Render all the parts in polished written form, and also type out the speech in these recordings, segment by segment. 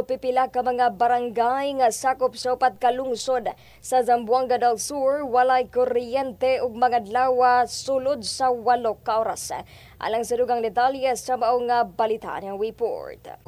Pipila ka mga barangay nga sakop sa upat ka lungsod sa Zamboanga del Sur walay kuryente ug mga adlaw sulod sa 8 ka oras. Alang sa dugang detalye sa mao nga balita ng report.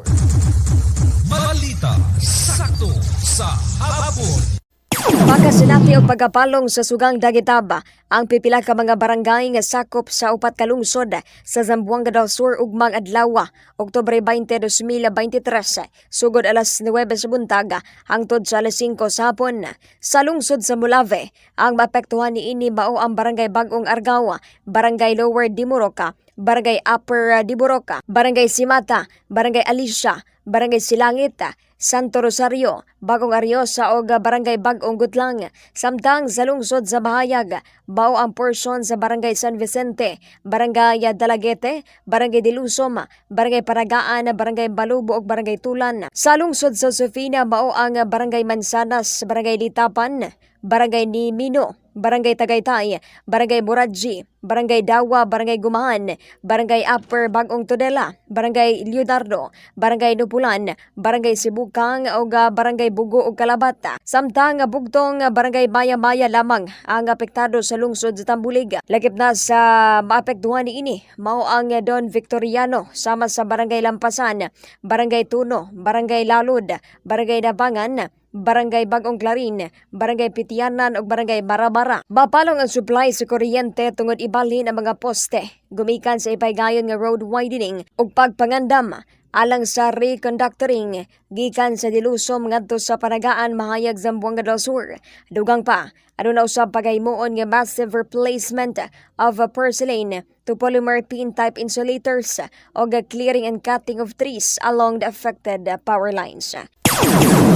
Balita sakto sa hapon. Pagkasinati og pagkapalong sa sugang Dagitaba ang pipila ka mga barangay nga sakop sa upat ka lungsod sa Zamboanga del Sur ug mga adlaw Oktubre 20, 2023 sugod alas 9 sa buntag hangtod sa alas 5 sa hapon. Sa lungsod sa Mulave, ang maapektuhan niini mao ang barangay Bagong Argao, barangay Lower Dimoroca, barangay Upper Dimoroca, barangay Simata, barangay Alicia, barangay Silangit, Santo Rosario, Bagong Ariosa o barangay Bagong Gutlang. Samtang sa lungsod sa Bahayag, bao ang portion sa barangay San Vicente, barangay Dalagete, barangay Dilusom, barangay Paragaan, barangay Balubo ug barangay Tulan. Sa lungsod sa Sofina, mao ang barangay Mansanas, barangay Litapan, barangay Nimino, barangay Tagaytay, barangay Moradji, barangay Dawa, barangay Gumahan, barangay Upper Bagong Tudela, barangay Leonardo, barangay Nupulan, barangay Sibukang o barangay Bugo ug Kalabata. Samtang bugtong barangay Maya-Maya lamang ang apektado sa lungsod sa Tambulig. Lakip na sa maapektuhan niini mao ang Don Victoriano sama sa barangay Lampasan, barangay Tuno, barangay Lalud, barangay Nabangan, barangay Bagong Clarin, barangay Pitianan ug barangay Barabara. Mapalong ang supply sa kuryente tungod ibalhin ang mga poste gumikan sa ipaygayon nga road widening ug pagpangandam alang sa reconductoring gikan sa Dilusom ngadto sa Panagaan mahayag Zamboanga del Sur. Dugang pa aduna usab pagaymoon nga massive replacement of porcelain to polymer pin type insulators o clearing and cutting of trees along the affected power lines.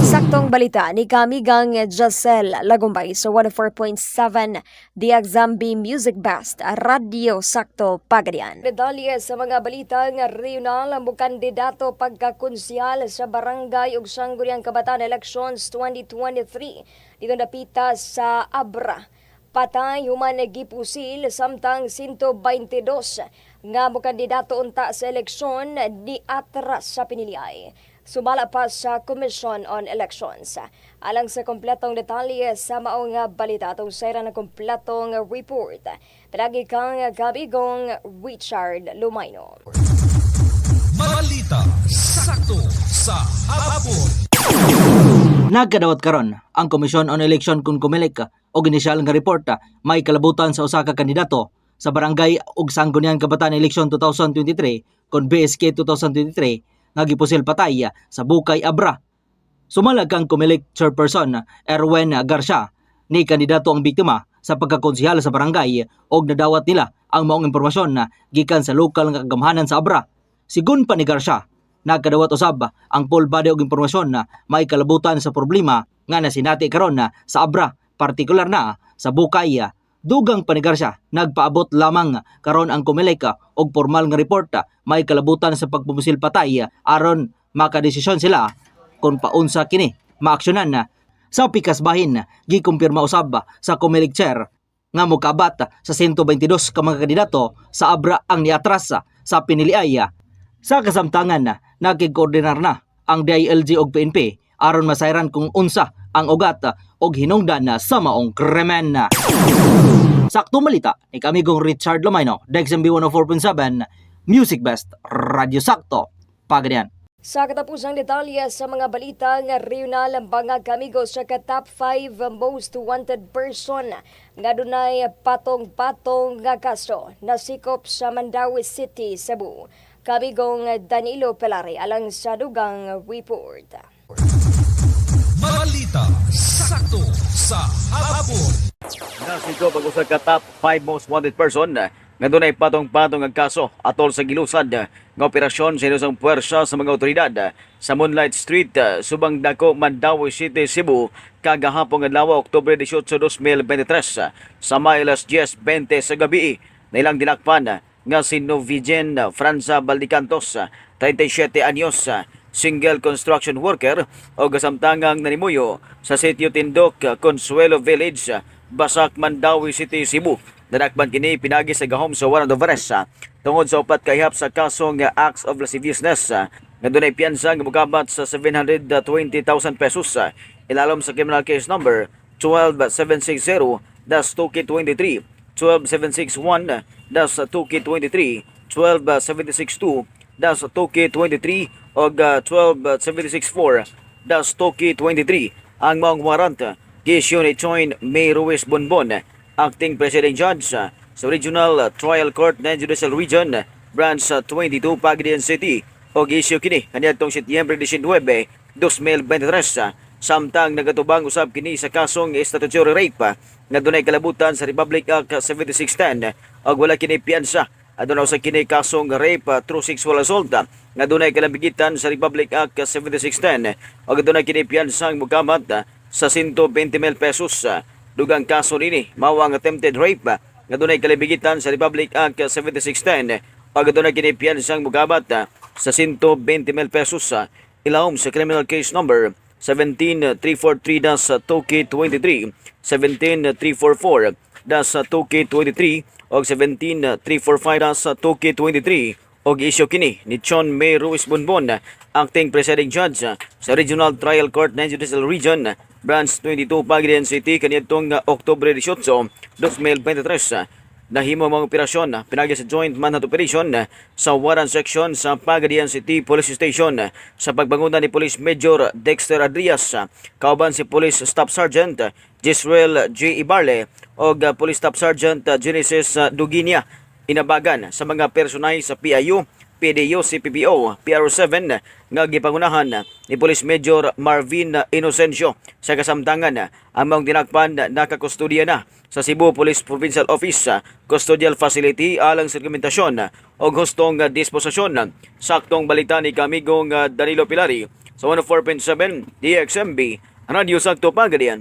Saktong balita ni Kamigang Jacel Lagumbay sa 104.7 Diagzambi Music Best Radio Sakto Pagadian. Medalya sa mga balita nga regional ang kandidato pagkakonsyal sa barangay ug Sangguniang Kabataan Elections 2023 dito napita sa Abra. Patay human gipusil samtang 122 nga mo kandidato unta sa eleksyon ni atras sa piniliay. Sumala pa sa Commission on Elections. Alang sa kompletong detalye sa maong balita atong sayra na kompletong report. Palagi kang Gabigong Richard Lumayno. Balita sakto sa hapon. Nagkadawat karon ang Commission on Election kung kumilik og inisyal nga report may kalabutan sa usa ka kandidato sa barangay ug Sangguniang Kabataan Election 2023 kon BSK 2023 nga gipusil patay sa Bukay Abra. Sumalag kang kumilik chairperson Erwin Garcia ni kandidato ang biktima sa pagkakonsehal sa barangay og nadawat nila ang maong impormasyon na gikan sa lokal nga kagamhanan sa Abra. Sigun pa ni Garcia, nagkadawat usab ang full body og impormasyon na may kalabutan sa problema nga nasinati karon na sa Abra, partikular na sa Bukay. Dugang pa ni Garcia, nagpaabot lamang karon ang kumilik og formal nga report may kalabutan sa pagpumusil patay aron makadesisyon sila kung paunsa kini maaksyonan na. Sa pikas bahin gikumpirma usab sa kumilig chair nga mokabat sa 122 ka mga kandidato sa Abra ang niatras sa piniliay. Sa kasamtangan nagkikoordinar na ang DILG ug PNP aron masayran kung unsa ang ugat og hinungdan sa maong krimen. Sakto malita ni Kamigong Richard Lumayno, DXMB 104.7 Music Best Radio Sakto Pagadian. Sa katapusang detalye sa mga balita nga regional ang mga kamigo sa top 5 most wanted person nga dunay patong-patong nga kaso nasikop sa Mandawi City, Cebu. Kamigong Danilo Pelare alang sa dugang report. Balita sakto sa hapon. Nasiko pag-usag ka top 5 most wanted person nga dunay patong-patong ang kaso atol sa gilusad nga operasyon sa inosang puwersa sa mga otoridad sa Moonlight Street, subang dako, Mandawi City, Cebu kagahapon adlaw Oktubre 18, 2023 sa may alas 10:20 sa gabi. Nailang dinakpan nga si Novigen Franza Baldicantos, 37 anyos, single construction worker o kasamtangang nanimuyo sa sitio Tindok, Consuelo Village, Basak, Mandawi City, Cebu. Nadakpan kini pinagi sa gahom sa warrant of arrest tungod sa upat kahihap sa kasong acts of lasciviousness nga dunay piyansa nga mokabat sa 720,000 pesos. Ilalom sa criminal case number 12760-2K23, 12761-2K23, 12762-2K23 o 12764-2K23 ang maong warrant giisyu ni Choin May Ruiz Bonbon, Acting Presiding Judge sa Regional Trial Court ng Judicial Region, Branch 22, Pagadian City o giisyu kini kaniadtong Setyembre 19, 2023 samtang nagatubang usab kini sa kasong statutory rape nga dunay kalabutan sa Republic Act 7610 ug wala kini piyansa. Aduna sa kini kasong rape through sexual assault nga dunay kalambigitan sa Republic Act 7610 ug dunay kini piyansang mukamat sa 120,000 pesos. Dugang kaso nini mao ang attempted rape nga dunay kalambigitan sa Republic Act 7610 ug dunay kini piyansang mukamat sa 120,000 pesos. Ilahom sa criminal case number 17343-2K23, 17344-2K23 o 17345-2K23 o giisyu kini ni Chon May Ruiz Bonbon, Acting Presiding Judge sa Regional Trial Court ng Judicial Region, Branch 22, Pagadian City kaniadtong Oktubre 18, 2023. Nahimo mga operasyon pinagi sa Joint Manhunt Operation sa Waran Section sa Pagadian City Police Station sa pagbangunan ni Police Major Dexter Adrias, kauban si Police Staff Sergeant Jesrel J. Ibarle o Police Staff Sergeant Genesis Duginia. Inabagan sa mga personay sa PIU, PDU, CPPO, PRO7 nga gipangunahan ni Police Major Marvin Inocencio. Sa kasamtangan, ang mga tinakpan nakakustudya na sa Cebu Police Provincial Office Custodial Facility alang sa dokumentasyon o hustong disposisyon. Saktong balita ni kamigong Danilo Pilari sa 104.7 DXMB Radio Sakto Pagadian.